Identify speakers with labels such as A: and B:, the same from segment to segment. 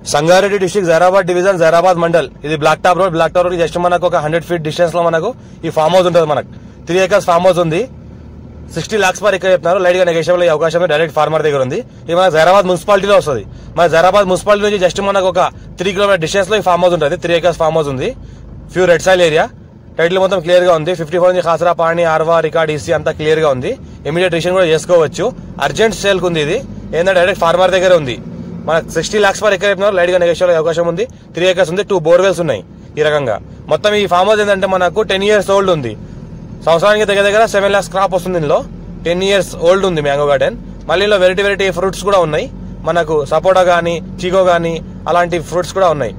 A: Sangareddy district Zaheerabad division Zaheerabad mandal. ఇది black top road. Black top road just మనకు ఒక 100 feet డిస్టెన్స్ లో మనకు ఈ ఫామ్ హౌస్ ఉంటుంది. మనకు 3 acres ఫామ్ హౌస్ ఉంది. 60 lakhs per acre చెప్తున్నారు. లైట్ గా నెగోషియబుల్ అయ్యే అవకాశం డైరెక్ట్ ఫార్మర్ దగ్గర ఉంది. ఇది మన జైరాబాద్ మున్సిపాలిటీలో వస్తుంది. మన జైరాబాద్ మున్సిపాలిటీ నుంచి జస్ట్ మనకు ఒక 3 kilometer డిస్టెన్స్ లో ఈ ఫామ్ హౌస్ ఉంటుంది. 3 acres ఫామ్ హౌస్ ఉంది. Few red soil area. Title మొత్తం క్లియర్ గా ఉంది. 54 నుంచి ఖాసరా పాణి ఆర్వా రికార్డ్ ఈసీ అంతా క్లియర్ గా ఉంది. ఇమీడియట్ రిజిస్ట్రేషన్ కూడా చేసుకోవచ్చు. అర్జెంట్ సేల్ ఉంది. ఇది ఏంటంటే డైరెక్ట్ ఫార్మర్ దగ్గర ఉంది. మనకు 60 lakhs per acre చెప్తున్నారు. లైట్ గా నెగోషియబుల్ అయ్యే అవకాశం ఉంది. 3 acres ఉంది. 2 borewells ఉన్నాయి. ఈ రకంగా మొత్తం ఈ ఫామ్ హౌస్ ఏంటంటే మనకు 10 years ఓల్డ్ ఉంది. సంవత్సరానికి దగ్గర 7 lakhs క్రాప్ వస్తుంది. ఇందులో 10 years ఓల్డ్ ఉంది మ్యాంగో గార్డెన్. మళ్ళీ వెరైటీ ఫ్రూట్స్ కూడా ఉన్నాయి. మనకు సపోటా గానీ చీకో గానీ అలాంటి ఫ్రూట్స్ కూడా ఉన్నాయి.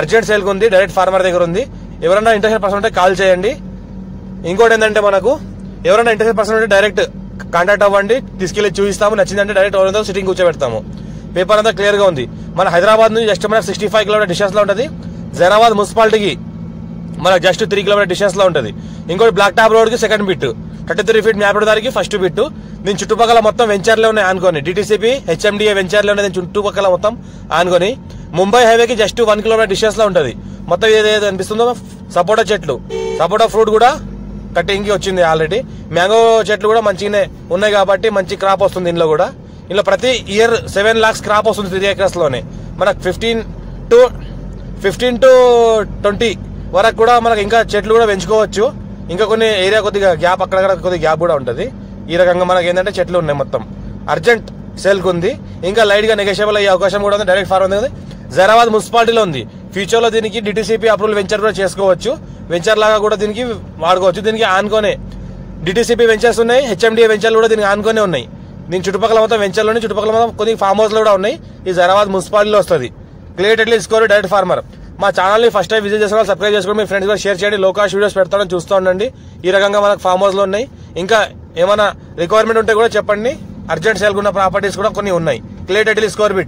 A: అర్జెంట్ సేల్ ఉంది. డైరెక్ట్ ఫార్మర్ దగ్గర ఉంది. ఎవరైనా ఇంట్రెస్టెడ్ పర్సన్ ఉంటే కాల్ చేయండి. ఇంకోటి ఏంటంటే మనకు ఎవరైనా ఇంట్రెస్టెడ్ పర్సన్ ఉంటే డైరెక్ట్ కాంటాక్ట్ అవ్వండి. తీసుకెళ్లి చూపిస్తాము. నచ్చిందంటే డైరెక్ట్ ఎవరితో సిట్టింగ్ కూర్చోబెడతాము. పేపర్ అంతా క్లియర్ గా ఉంది. మన హైదరాబాద్ నుంచి జస్ట్ మనకు 65 kilometer డిస్టెన్స్ లో ఉంటుంది. జైరాబాద్ మున్సిపాలిటీకి మనకు జస్ట్ 3 kilometer డిస్టెన్స్ లో ఉంటుంది. ఇంకోటి బ్లాక్ టాప్ రోడ్ కి second bit, 33 feet map road దానికి ఫస్ట్ బిట్. దీని చుట్టుపక్కల మొత్తం వెంచర్లే ఉన్నాయి ఆనుకొని. డిటిసిపి హెచ్ఎండిఏ వెంచర్లే ఉన్నాయి. దీని చుట్టుపక్కల మొత్తం ఆనుకొని ముంబై హైవేకి జస్ట్ 1 kilometer డిస్టెన్స్ లో ఉంటుంది. మొత్తం ఏదైతే అనిపిస్తుందో సపోటా చెట్లు, సపోటా ఫ్రూట్ కూడా కటింగ్ వచ్చింది ఆల్రెడీ. మ్యాంగో చెట్లు కూడా మంచిగానే ఉన్నాయి కాబట్టి మంచి క్రాప్ వస్తుంది. ఇందులో కూడా ఇందులో ప్రతి ఇయర్ 7 lakhs క్రాప్ వస్తుంది 3 acres లోనే. మనకు 15 to 20 వరకు కూడా మనకు ఇంకా చెట్లు కూడా పెంచుకోవచ్చు. ఇంకా కొన్ని ఏరియా కొద్దిగా గ్యాప్ అక్కడక్కడ కొద్దిగా గ్యాప్ కూడా ఉంటుంది. ఈ రకంగా మనకి ఏంటంటే చెట్లు ఉన్నాయి. మొత్తం అర్జెంట్ సేల్ ఉంది. ఇంకా లైట్ గా నెగోషియబుల్ అయ్యే అవకాశం కూడా ఉంది. డైరెక్ట్ ఫార్మర్ ఉంది. జైరాబాద్ మున్సిపాలిటీలో ఉంది. ఫ్యూచర్ లో దీనికి డిటిసిపి అప్రూవల్ వెంచర్ కూడా చేసుకోవచ్చు. వెంచర్ లాగా కూడా దీనికి వాడుకోవచ్చు. దీనికి ఆనుకోనే డిటిసిపి వెంచర్స్ ఉన్నాయి. హెచ్ఎండిఏ వెంచర్లు కూడా దీనికి ఆనుకోనే ఉన్నాయి. దీని చుట్టుపక్కల మొత్తం వెంచర్లోనే చుట్టుపక్కల మొత్తం కొన్ని ఫామ్ హౌస్ కూడా ఉన్నాయి. ఈ జైరాబాద్ మున్సిపాలిటీలో వస్తుంది. Clearly score direct farmer. మా ఛానల్ ని ఫస్ట్ టైం విజిట్ చేసిన వాళ్ళు సబ్స్క్రైబ్ చేసుకోండి. మీ ఫ్రెండ్స్ కూడా షేర్ చేయండి. లో కాస్ట్ వీడియోస్ పెడతానని చూస్తూ ఉండండి. ఈ రకంగా మనకు ఫామ్ హౌస్ లో ఉన్నాయి. ఇంకా ఏమైనా రిక్వైర్మెంట్ ఉంటే కూడా చెప్పండి. అర్జెంట్ సేల్ ఉన్న ప్రాపర్టీస్ కూడా కొన్ని ఉన్నాయి. Clearly score bit.